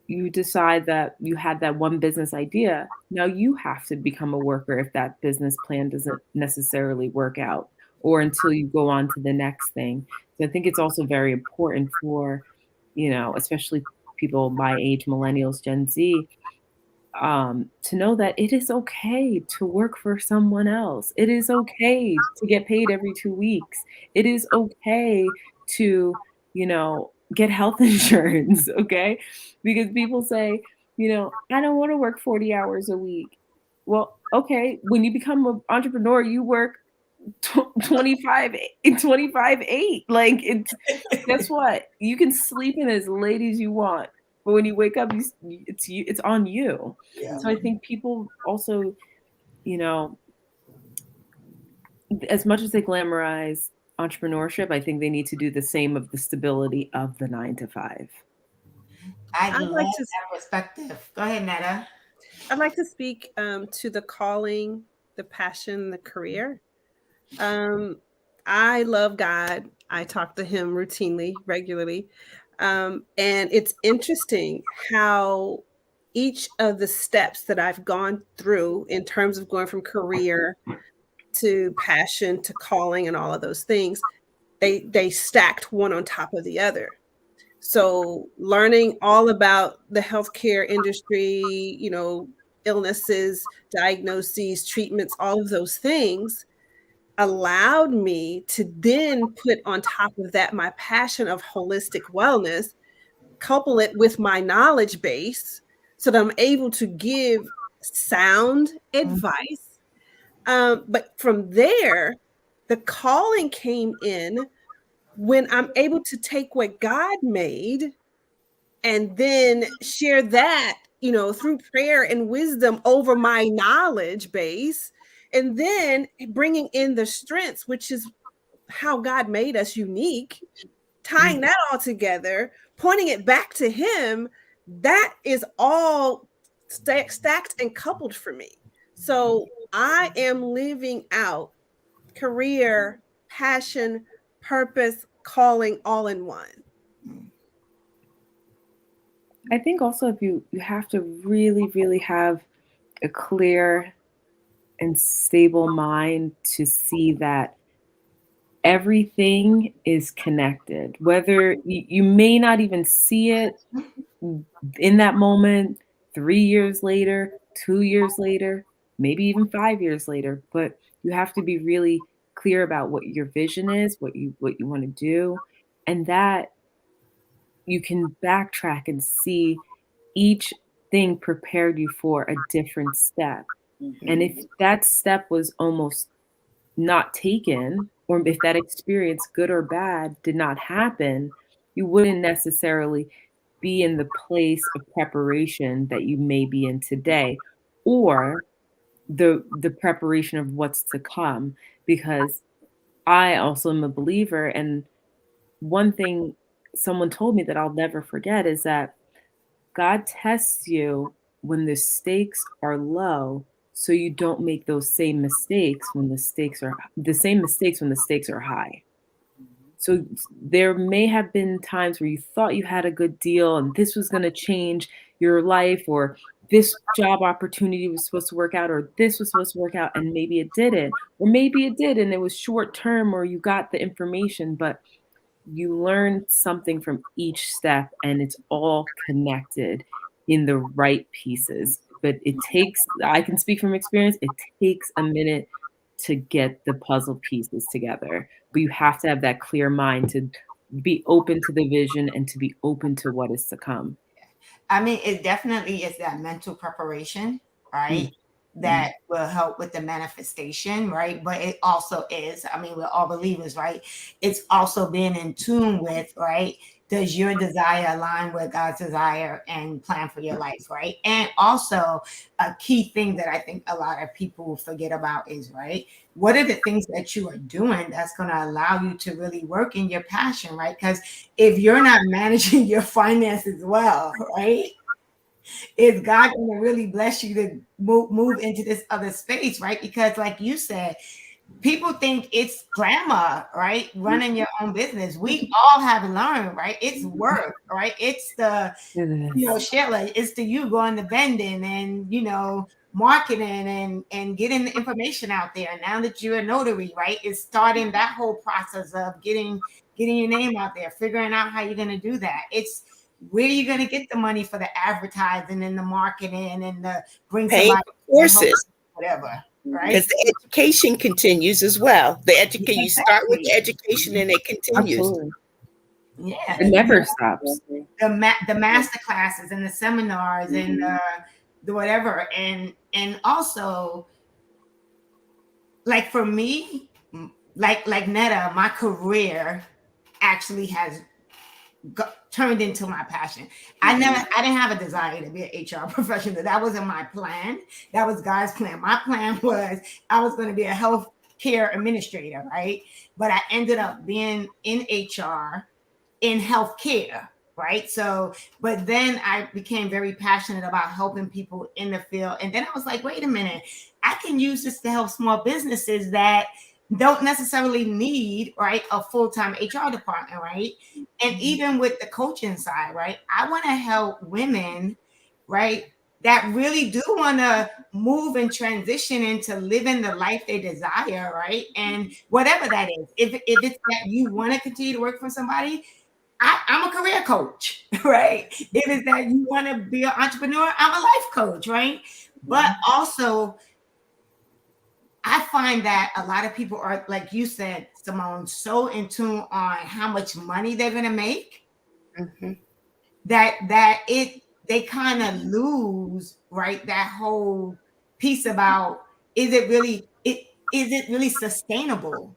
you decide that you had that one business idea? Now you have to become a worker if that business plan doesn't necessarily work out, or until you go on to the next thing. So I think it's also very important for, especially people my age, millennials, Gen Z, to know that it is okay to work for someone else. It is okay to get paid every 2 weeks. It is okay to, get health insurance, okay? Because people say, I don't want to work 40 hours a week. Well, okay, when you become an entrepreneur, you work 25, 25 8. Like, it's, guess what? You can sleep in as late as you want, but when you wake up, it's on you. Yeah. So I think people also, you know, as much as they glamorize entrepreneurship, I think they need to do the same of the stability of the 9 to 5. I I'd love like to that perspective. Go ahead, Netta. I'd like to speak to the calling, the passion, the career. Um, I love God. I talk to Him routinely, regularly, and it's interesting how each of the steps that I've gone through in terms of going from career to passion to calling and all of those things, they stacked one on top of the other. So learning all about the healthcare industry, illnesses, diagnoses, treatments, all of those things allowed me to then put on top of that my passion of holistic wellness, couple it with my knowledge base so that I'm able to give sound advice. But from there, the calling came in when I'm able to take what God made and then share that, through prayer and wisdom over my knowledge base, and then bringing in the strengths, which is how God made us unique, tying that all together, pointing it back to Him. That is all stacked and coupled for me. So I am living out career, passion, purpose, calling all in one. I think also if you have to really, really have a clear and stable mind to see that everything is connected. Whether you may not even see it in that moment, 3 years later, 2 years later, maybe even 5 years later, but you have to be really clear about what your vision is, what you want to do, and that you can backtrack and see each thing prepared you for a different step. And if that step was almost not taken, or if that experience, good or bad, did not happen, you wouldn't necessarily be in the place of preparation that you may be in today, or the preparation of what's to come. Because I also am a believer, and one thing someone told me that I'll never forget is that God tests you when the stakes are low, so you don't make those same mistakes when the same mistakes when the stakes are high. So there may have been times where you thought you had a good deal and this was going to change your life, or this job opportunity was supposed to work out, or this was supposed to work out, and maybe it didn't, or maybe it did and it was short term, or you got the information, but you learn something from each step and it's all connected in the right pieces. But I can speak from experience, it takes a minute to get the puzzle pieces together. But you have to have that clear mind to be open to the vision and to be open to what is to come. I mean, it definitely is that mental preparation, right? That will help with the manifestation, right? But it also is, I mean, we're all believers, right? It's also being in tune with, right? Does your desire align with God's desire and plan for your life, right? And also, a key thing that I think a lot of people forget about is, right? What are the things that you are doing that's going to allow you to really work in your passion, right? Because if you're not managing your finances well, right? Is God going to really bless you to move into this other space, right? Because, like you said, people think it's glamour, right? Running your own business. We all have learned, right? It's work, right? It's the, Sheila, it's the you going to vending and, marketing and getting the information out there. Now that you're a notary, right? It's starting that whole process of getting your name out there, figuring out how you're going to do that. It's where you're going to get the money for the advertising and the marketing and the bring Paying somebody for courses, whatever, right? because the education continues as well. You start with the education and it continues. Absolutely. Yeah, It never stops. the master classes and the seminars and the whatever, and also, like for me, like Netta, my career actually has turned into my passion. I didn't have a desire to be an HR professional. That wasn't my plan. That was God's plan. My plan was I was going to be a healthcare administrator, right? But I ended up being in HR, in healthcare, right? So, but then I became very passionate about helping people in the field. And then I was like, wait a minute, I can use this to help small businesses that don't necessarily need, right, a full-time HR department, right? And even with the coaching side, right, I want to help women, right, that really do want to move and transition into living the life they desire, right? And whatever that is, if it's that you want to continue to work for somebody, I'm a career coach, right? If it's that you want to be an entrepreneur, I'm a life coach, right? But also, I find that a lot of people are, like you said, Simone, so in tune on how much money they're going to make they kind of lose, right, that whole piece about, is it really sustainable,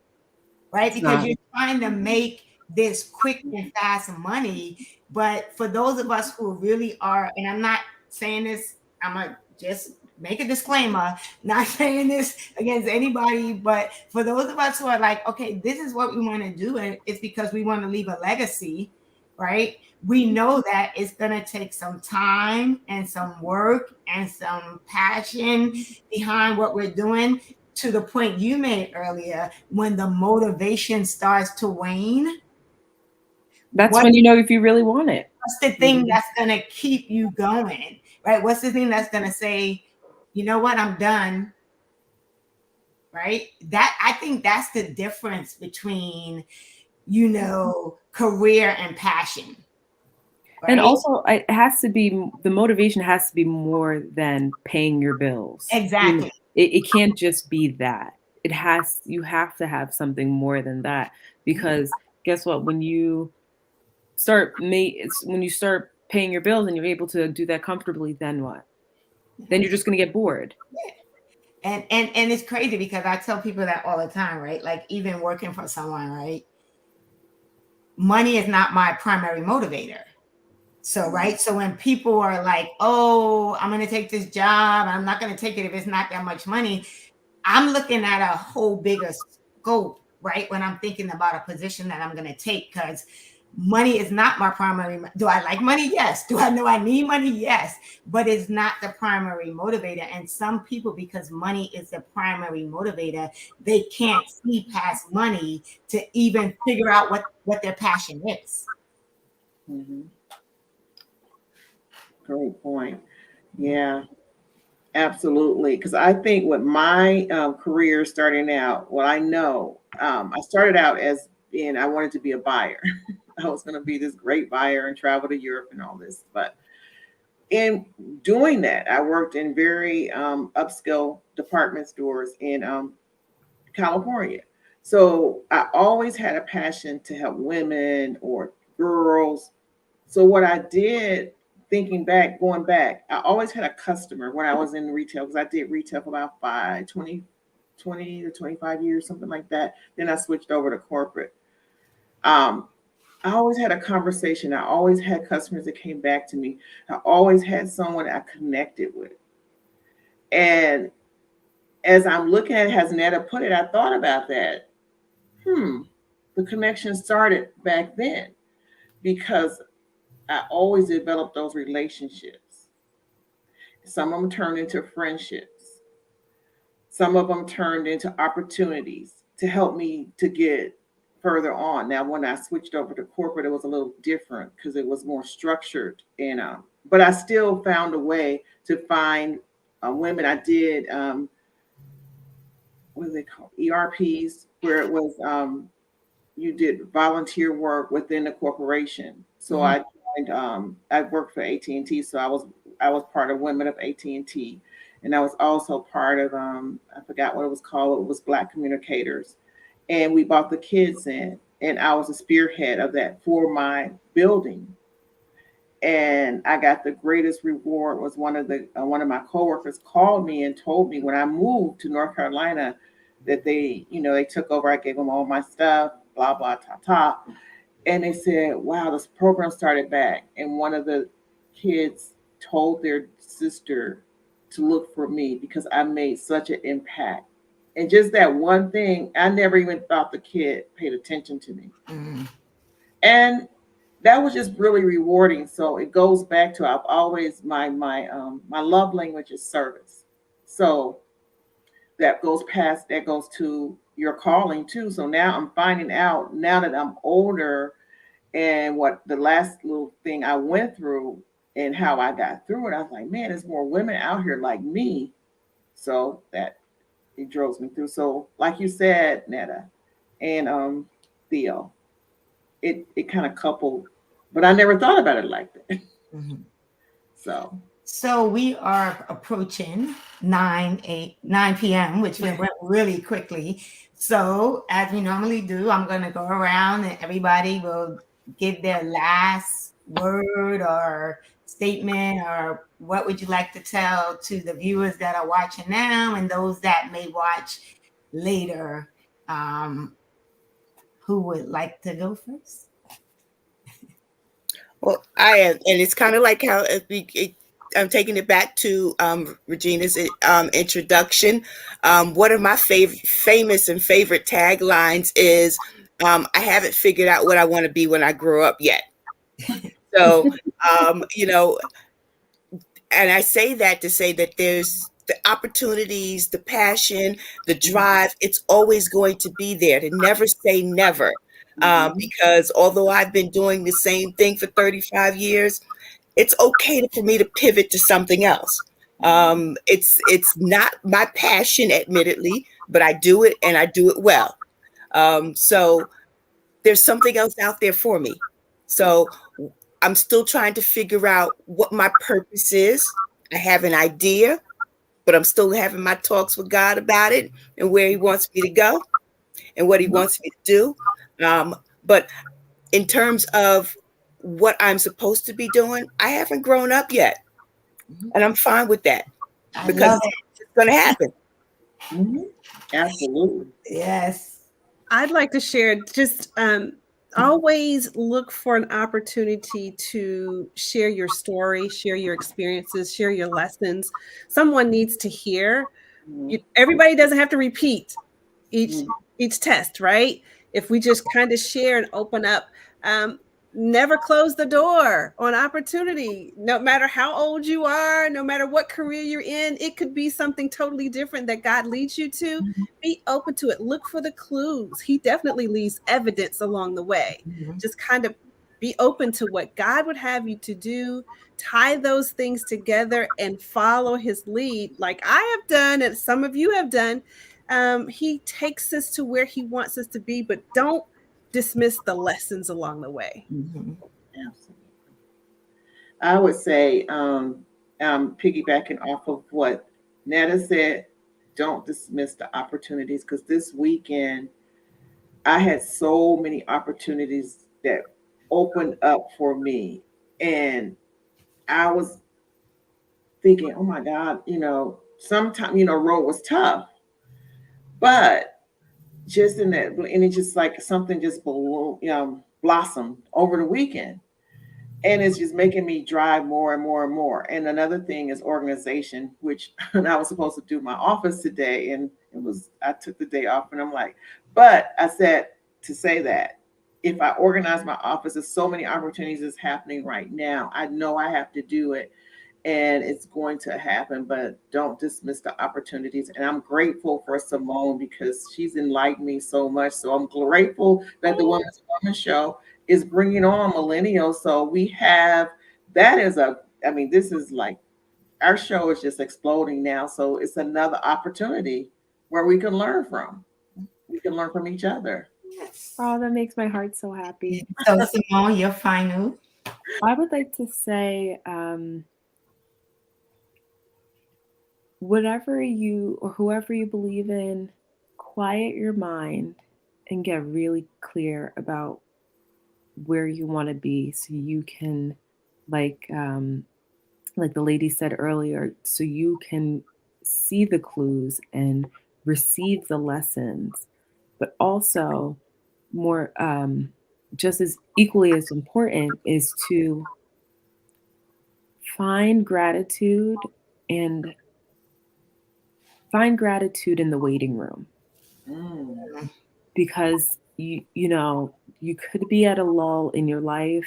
right? It's Because not. you're trying to make this quick and fast money. But for those of us who really are, and I'm not saying this, I'm gonna just make a disclaimer, not saying this against anybody, but for those of us who are like, okay, this is what we want to do, and it's because we want to leave a legacy, right? We know that it's going to take some time and some work and some passion behind what we're doing, to the point you made earlier, when the motivation starts to wane. That's What, when you know if you really want it. what's the thing that's going to keep you going, right? What's the thing that's going to say, you know what, I'm done, right? That, I think that's the difference between, career and passion, right? And also, it has to be, the motivation has to be more than paying your bills. Exactly. It can't just be that. You have to have something more than that, because guess what? When you when you start paying your bills and you're able to do that comfortably, then what? Then you're just going to get bored. And it's crazy because I tell people that all the time, right? Like, even working for someone, right? Money is not my primary motivator. So, right. So when people are like, oh, I'm going to take this job, I'm not going to take it if it's not that much money, I'm looking at a whole bigger scope, right? When I'm thinking about a position that I'm going to take, because money is not my primary. Do I like money? Yes. Do I know I need money? Yes. But it's not the primary motivator. And some people, because money is the primary motivator, they can't see past money to even figure out what their passion is. Mm-hmm. Great point. Yeah, absolutely. Because I think with my career starting out, well, I know I started out as being, I wanted to be a buyer. I was going to be this great buyer and travel to Europe and all this. But in doing that, I worked in very upscale department stores in California. So I always had a passion to help women or girls. So what I did, thinking back, going back, I always had a customer when I was in retail, because I did retail for about 20 to 25 years, something like that. Then I switched over to corporate. Um, I always had a conversation. I always had customers that came back to me. I always had someone I connected with. And as I'm looking at it, as Netta put it, I thought about that. The connection started back then, because I always developed those relationships. Some of them turned into friendships. Some of them turned into opportunities to help me to get further on. Now, when I switched over to corporate, it was a little different because it was more structured. And but I still found a way to find women. I did what do they call ERPs, where it was you did volunteer work within the corporation. So Mhm. I joined, I worked for AT&T, so I was part of Women of AT&T, and I was also part of I forgot what it was called. It was Black Communicators, and we brought the kids in, and I was a spearhead of that for my building. And I got the greatest reward. Was one of my coworkers called me and told me when I moved to North Carolina that they took over. I gave them all my stuff, blah blah ta ta, and they said, "Wow, this program started back." And one of the kids told their sister to look for me because I made such an impact. And just that one thing, I never even thought the kid paid attention to me. Mhm. And that was just really rewarding. So it goes back to, I've always, my love language is service. So that goes to your calling too. So now I'm finding out, now that I'm older, and what the last little thing I went through and how I got through it, I was like, man, there's more women out here like me. So that it drove me through. So like you said, Netta and Theo, it kind of coupled, but I never thought about it like that. Mhm. So So we are approaching 9 p.m., which went really quickly. So as we normally do, I'm going to go around and everybody will give their last word or statement, or what would you like to tell to the viewers that are watching now and those that may watch later? Um, who would like to go first? Well, I am, and it's kind of like how I'm taking it back to Regina's introduction. One of my famous and favorite taglines is, "I haven't figured out what I want to be when I grow up yet." So, you know, and I say that to say that there's the opportunities, the passion, the drive. It's always going to be there. To never say never. Because although I've been doing the same thing for 35 years, it's okay for me to pivot to something else. It's not my passion, admittedly, but I do it and I do it well. So there's something else out there for me. So I'm still trying to figure out what my purpose is. I have an idea, but I'm still having my talks with God about it and where He wants me to go and what He wants me to do. But in terms of what I'm supposed to be doing, I haven't grown up yet. And I'm fine with that I because love it. it's going to happen. Absolutely. Yes. I'd like to share just always look for an opportunity to share your story, share your experiences, share your lessons. Someone needs to hear. Everybody doesn't have to repeat each each test, right? If we just kind of share and open up, um, never close the door on opportunity. No matter how old you are, no matter what career you're in, it could be something totally different that God leads you to. Be open to it. Look for the clues. He definitely leaves evidence along the way. Mhm. Just kind of be open to what God would have you to do. Tie those things together and follow his lead, like I have done, and some of you have done. He takes us to where he wants us to be, but don't dismiss the lessons along the way. Mhm. Absolutely. I would say, piggybacking off of what Netta said, don't dismiss the opportunities, because this weekend I had so many opportunities that opened up for me. And I was thinking, oh my God, sometimes, road was tough, but just in that, and it's just like something just blossomed over the weekend. And it's just making me drive more and more and more. And another thing is organization, which I was supposed to do my office today, and I took the day off, and I'm like, but I said to say that if I organize my office, there's so many opportunities that's happening right now. I know I have to do it, and it's going to happen, but don't dismiss the opportunities. And I'm grateful for Simone because she's enlightened me so much. So I'm grateful that the Women's Woman Show is bringing on millennials. So we have that is I mean, this is like our show is just exploding now. So it's another opportunity where we can learn from. We can learn from each other. Yes. Oh, that makes my heart so happy. So Simone, your final. I would like to say, whatever you or whoever you believe in, quiet your mind and get really clear about where you want to be so you can, like the lady said earlier, so you can see the clues and receive the lessons, but also more just as equally as important is to find gratitude and find gratitude in the waiting room, Mm. because you could be at a lull in your life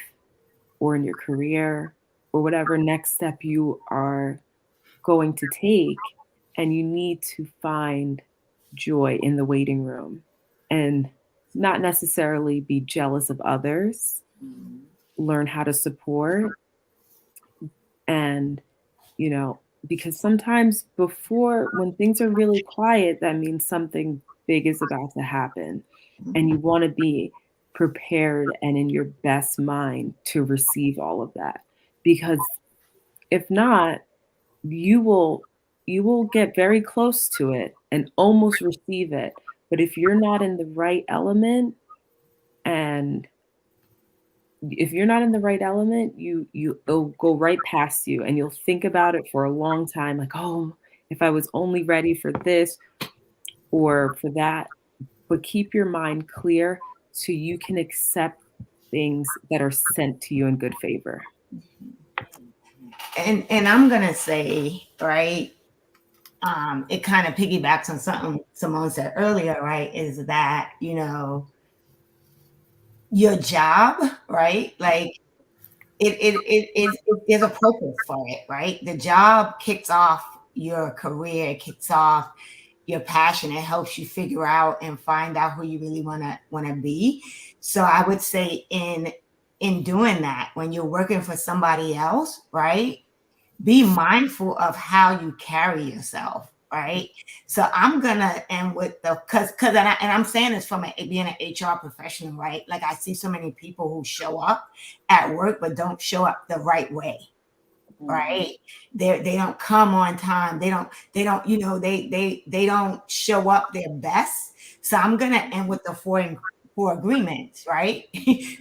or in your career or whatever next step you are going to take, and you need to find joy in the waiting room and not necessarily be jealous of others. Mm. Learn how to support, and you know because sometimes before, when things are really quiet, that means something big is about to happen, and you want to be prepared and in your best mind to receive all of that, because if not, you will you will get very close to it and almost receive it, but if you're not in the right element and if you're not in the right element, it'll go right past you, and you'll think about it for a long time, like, oh, if I was only ready for this or for that. But keep your mind clear so you can accept things that are sent to you in good favor. And I'm gonna say, right, it kind of piggybacks on something Simone said earlier, right? Is that, you know, your job, right? Like there's a purpose for it, right? The job kicks off your career, it kicks off your passion. It helps you figure out and find out who you really wanna be. So I would say in doing that, when you're working for somebody else, right? Be mindful of how you carry yourself, right? So I'm gonna end with because I'm saying this from being an HR professional, right? Like I see so many people who show up at work but don't show up the right way, right? They don't come on time. They don't they don't show up their best. So I'm gonna end with the four agreements, right?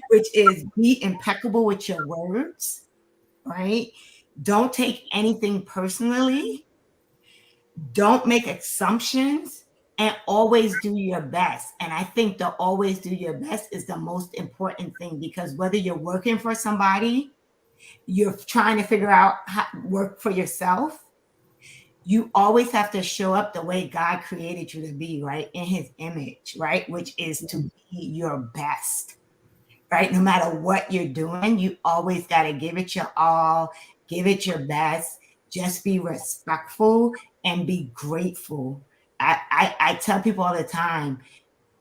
Which is be impeccable with your words, right? Don't take anything personally. Don't make assumptions and always do your best. And I think the always do your best is the most important thing, because whether you're working for somebody, you're trying to figure out how to work for yourself, you always have to show up the way God created you to be, right? In his image, right? Which is to be your best, right? No matter what you're doing, you always got to give it your all, give it your best, just be respectful and be grateful. I tell people all the time,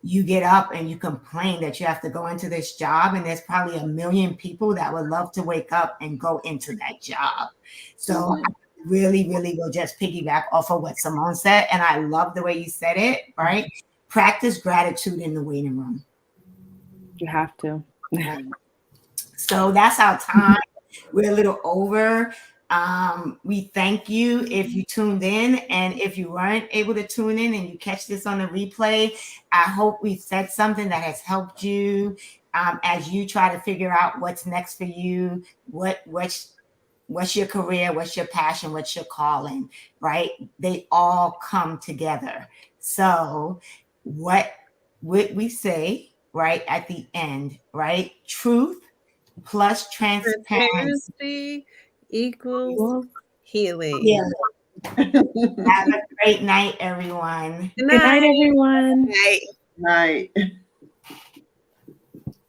you get up and you complain that you have to go into this job, and there's probably a million people that would love to wake up and go into that job. So I really, really will just piggyback off of what Simone said. And I love the way you said it, right? Practice gratitude in the waiting room. You have to. So that's our time. We're a little over. We thank you if you tuned in, and if you weren't able to tune in and you catch this on the replay, I hope we said something that has helped you as you try to figure out what's next for you, what's your career, what's your passion, what's your calling, right? They all come together. So what would we say, right, at the end, right? Truth plus transparency equals Well, healing. Yeah. Have a great night, everyone. Good good night, night. everyone. Right. Right.